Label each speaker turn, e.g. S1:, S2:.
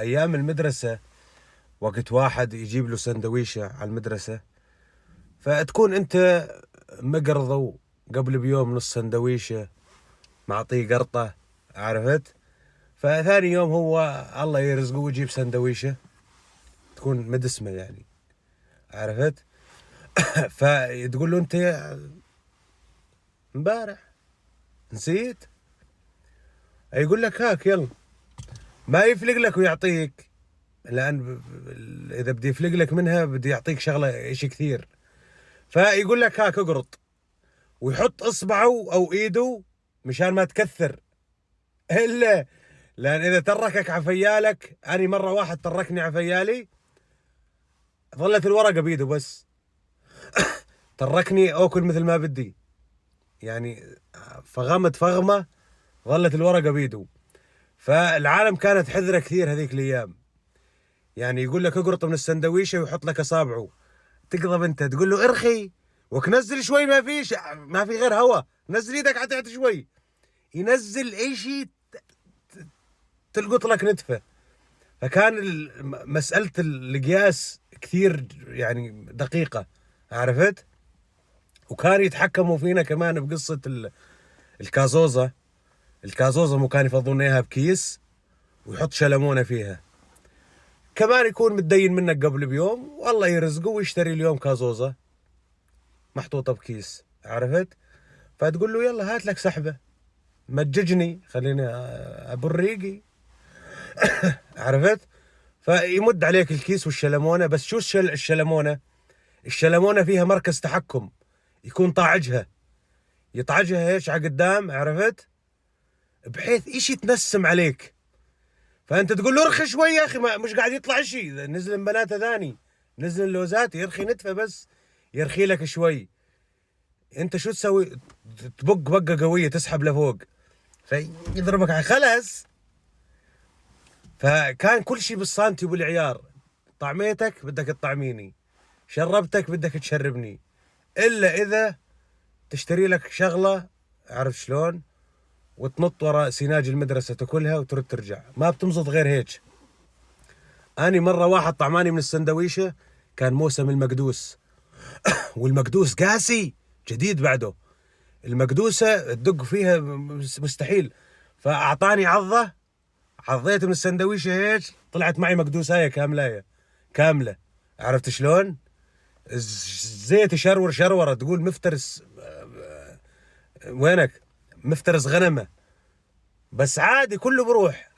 S1: ايام المدرسة وقت واحد يجيب له سندويشة على المدرسة، فتكون انت مقرضه قبل بيوم نص سندويشة، معطيه قرطة، عرفت؟ فثاني يوم هو الله يرزقه ويجيب سندويشة تكون مدسمة يعني، عرفت؟ فتقول له انت امبارح نسيت؟ يقول لك هاك يلا، ما يفلق لك ويعطيك، لان اذا بدي يفلق لك منها بدي يعطيك شغله شيء كثير. فيقول لك هاك اقرط، ويحط اصبعه او ايده مشان ما تكثر الا، لان اذا تركك عفيالك، اني مره واحد تركني عفيالي ظلت الورقه بيده بس، تركني اكل مثل ما بدي يعني، فغمت فغمه ظلت الورقه بيده. فالعالم كانت حذره كثير هذيك الايام، يعني يقول لك اقرط من السندويشه ويحط لك اصابعه، تقضب انت تقول له ارخي نزل شوي، ما في غير هوا، نزل ايدك على تحت شوي، ينزل اي شيء تلقط لك نتفه. فكان مسألة القياس كثير يعني دقيقة، عرفت؟ وكان يتحكموا فينا كمان بقصة الكازوزة. الكازوزة مو كان يفضلون اياها بكيس ويحط شلمونة فيها، كمان يكون متدين منك قبل بيوم والله يرزقه ويشتري اليوم كازوزة محطوطة بكيس، عرفت؟ فتقول له يلا هات لك سحبة، مججني خليني ابو الريقي، عرفت؟ فيمد عليك الكيس والشلمونة. بس شو الشلمونة؟ الشلمونة فيها مركز تحكم، يكون طاعجها، يطعجها ايش على قدام، عرفت؟ بحيث ايش يتنسم عليك. فانت تقول له ارخي شوي يا اخي، مش قاعد يطلع شيء، نزل من بناته ثاني، نزل اللوزات يرخي نتفه بس، يرخي لك شوي. انت شو تسوي؟ تبق بقه قويه تسحب لفوق فيضربك على خلص. فكان كل شيء بالسانتي وبالعيار، طعميتك بدك تطعميني، شربتك بدك تشربني، الا اذا تشتري لك شغله، عرف شلون؟ وتنط وراء سيناج المدرسه تاكلها وترد ترجع، ما بتمزط غير هيك. اني مره واحد طعماني من السندويشه، كان موسم المقدوس، والمقدوس قاسي جديد بعده، المقدوسه تدق فيها مستحيل. فاعطاني عضه، عضيت من السندويشه هيك طلعت معي مقدوسايه كامله كامله، عرفت شلون؟ الزيت يشرور شروره، تقول مفترس، وينك؟ مفترس غنمه، بس عادي كله بروح.